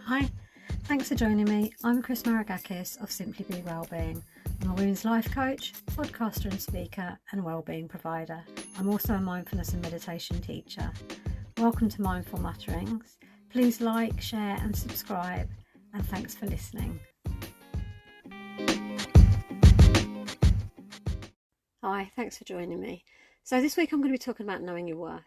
Hi, thanks for joining me. I'm Chris Maragkakis of Simply Be Wellbeing. I'm a women's life coach, podcaster and speaker, and wellbeing provider. I'm also a mindfulness and meditation teacher. Welcome to Mindful Mutterings. Please like, share and subscribe, and thanks for listening. Hi, thanks for joining me. So this week I'm going to be talking about knowing your worth.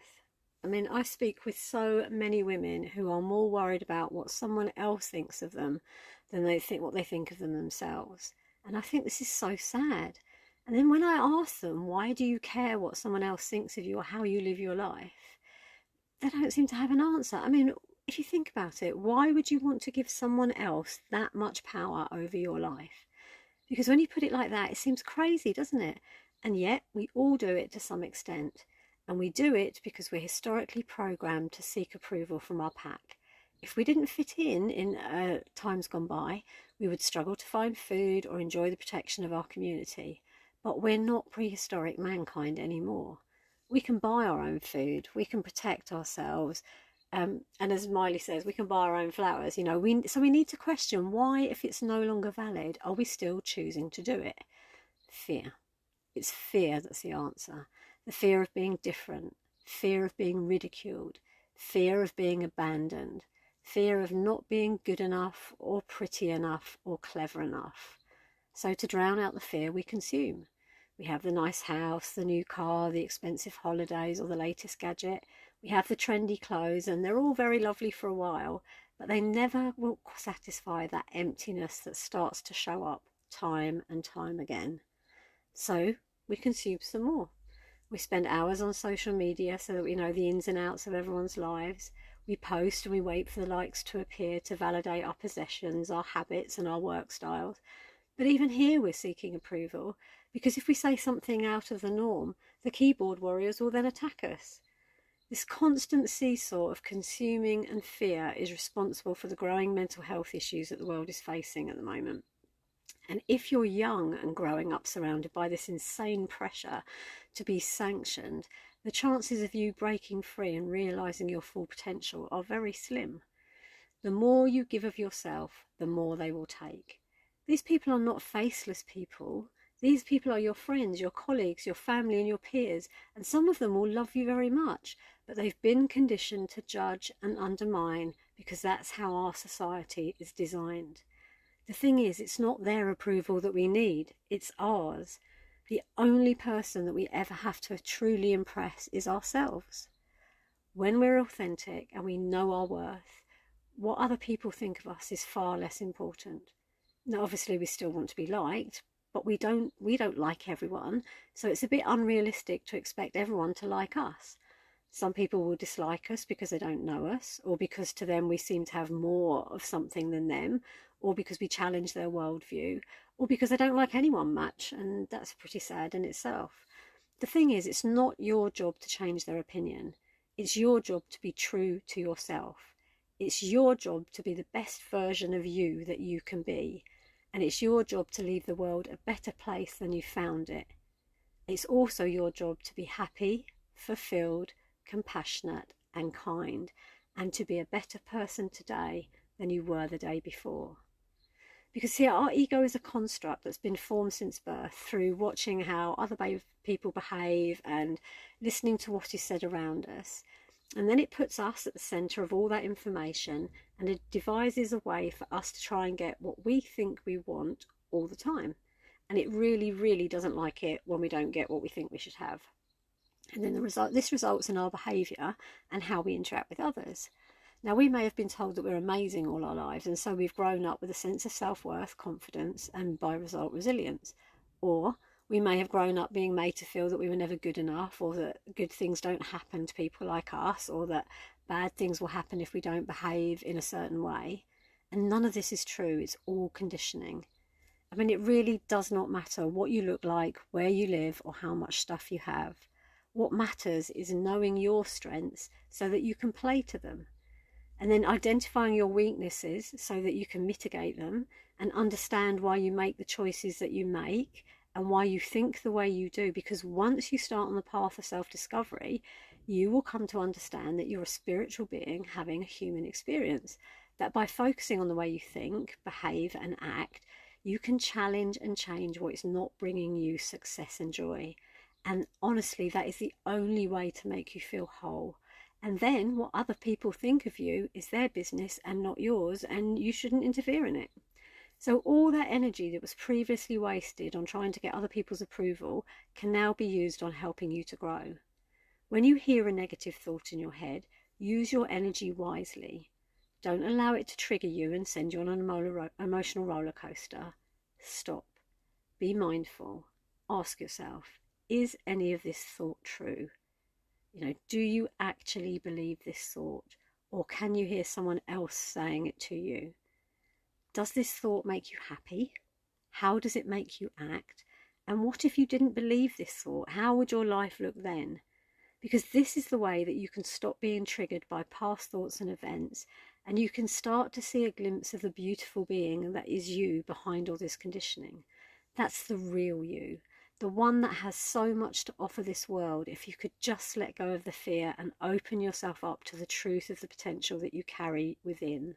I speak with so many women who are more worried about what someone else thinks of them than what they think of them themselves. And I think this is so sad. And then when I ask them, why do you care what someone else thinks of you or how you live your life? They don't seem to have an answer. If you think about it, why would you want to give someone else that much power over your life? Because when you put it like that, it seems crazy, doesn't it? And yet we all do it to some extent. And we do it because we're historically programmed to seek approval from our pack. If we didn't fit in times gone by, we would struggle to find food or enjoy the protection of our community. But we're not prehistoric mankind anymore. We can buy our own food, we can protect ourselves, and as Miley says, we can buy our own flowers. So we need to question why, if it's no longer valid, are we still choosing to do it? Fear. It's fear that's the answer. The fear of being different, fear of being ridiculed, fear of being abandoned, fear of not being good enough or pretty enough or clever enough. So to drown out the fear, we consume. We have the nice house, the new car, the expensive holidays or the latest gadget. We have the trendy clothes, and they're all very lovely for a while, but they never will satisfy that emptiness that starts to show up time and time again. So we consume some more. We spend hours on social media so that we know the ins and outs of everyone's lives. We post and we wait for the likes to appear to validate our possessions, our habits and our work styles. But even here we're seeking approval, because if we say something out of the norm, the keyboard warriors will then attack us. This constant seesaw of consuming and fear is responsible for the growing mental health issues that the world is facing at the moment. And if you're young and growing up surrounded by this insane pressure to be sanctioned, the chances of you breaking free and realising your full potential are very slim. The more you give of yourself, the more they will take. These people are not faceless people. These people are your friends, your colleagues, your family and your peers, and some of them will love you very much, but they've been conditioned to judge and undermine because that's how our society is designed. The thing is, it's not their approval that we need, it's ours. The only person that we ever have to truly impress is ourselves. When we're authentic and we know our worth, what other people think of us is far less important. Now, obviously, we still want to be liked, but we don't like everyone, so it's a bit unrealistic to expect everyone to like us. Some people will dislike us because they don't know us, or because to them we seem to have more of something than them, or because we challenge their worldview, or because they don't like anyone much, and that's pretty sad in itself. The thing is, it's not your job to change their opinion. It's your job to be true to yourself. It's your job to be the best version of you that you can be, and it's your job to leave the world a better place than you found it. It's also your job to be happy, fulfilled, compassionate and kind, and to be a better person today than you were the day before. Because see, our ego is a construct that's been formed since birth through watching how other people behave and listening to what is said around us. And then it puts us at the centre of all that information, and it devises a way for us to try and get what we think we want all the time. And it really, really doesn't like it when we don't get what we think we should have. And then this results in our behaviour and how we interact with others. Now, we may have been told that we're amazing all our lives, and so we've grown up with a sense of self-worth, confidence, and by result, resilience. Or we may have grown up being made to feel that we were never good enough, or that good things don't happen to people like us, or that bad things will happen if we don't behave in a certain way. And none of this is true. It's all conditioning. It really does not matter what you look like, where you live, or how much stuff you have. What matters is knowing your strengths so that you can play to them, and then identifying your weaknesses so that you can mitigate them and understand why you make the choices that you make and why you think the way you do. Because once you start on the path of self-discovery, you will come to understand that you're a spiritual being having a human experience. that by focusing on the way you think, behave and act, you can challenge and change what is not bringing you success and joy. And honestly, that is the only way to make you feel whole. And then what other people think of you is their business and not yours, and you shouldn't interfere in it. So all that energy that was previously wasted on trying to get other people's approval can now be used on helping you to grow. When you hear a negative thought in your head, use your energy wisely. Don't allow it to trigger you and send you on an emotional roller coaster. Stop. Be mindful. Ask yourself, is any of this thought true? Do you actually believe this thought? Or can you hear someone else saying it to you? Does this thought make you happy? How does it make you act? And what if you didn't believe this thought? How would your life look then? Because this is the way that you can stop being triggered by past thoughts and events, and you can start to see a glimpse of the beautiful being that is you behind all this conditioning. That's the real you, the one that has so much to offer this world if you could just let go of the fear and open yourself up to the truth of the potential that you carry within.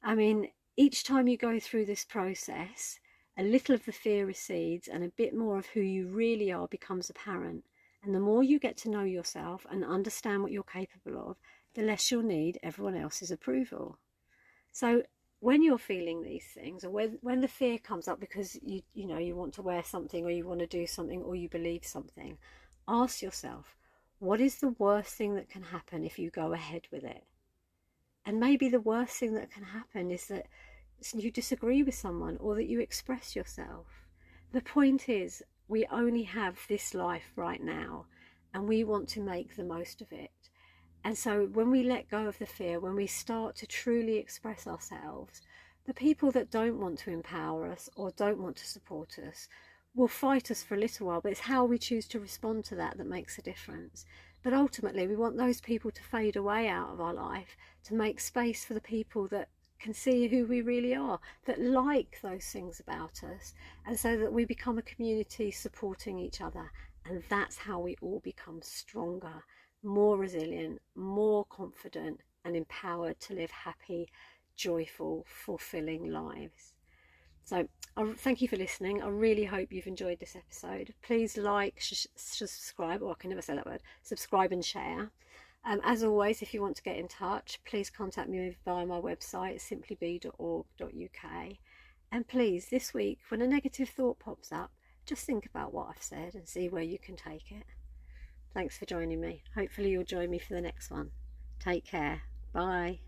I mean, each time you go through this process, a little of the fear recedes and a bit more of who you really are becomes apparent. And the more you get to know yourself and understand what you're capable of, the less you'll need everyone else's approval. So when you're feeling these things, or when the fear comes up because you want to wear something, or you want to do something, or you believe something, ask yourself, what is the worst thing that can happen if you go ahead with it? And maybe the worst thing that can happen is that you disagree with someone, or that you express yourself. The point is, we only have this life right now, and we want to make the most of it. And so when we let go of the fear, when we start to truly express ourselves, the people that don't want to empower us or don't want to support us will fight us for a little while, but it's how we choose to respond to that that makes a difference. But ultimately, we want those people to fade away out of our life to make space for the people that can see who we really are, that like those things about us, and so that we become a community supporting each other. And that's how we all become stronger, more resilient, more confident and empowered to live happy, joyful, fulfilling lives. So thank you for listening. I really hope you've enjoyed this episode. Please like, subscribe, or I can never say that word, subscribe and share. As always, if you want to get in touch, please contact me via my website, simplybe.org.uk. And please, this week, when a negative thought pops up, just think about what I've said and see where you can take it. Thanks for joining me. Hopefully you'll join me for the next one. Take care. Bye.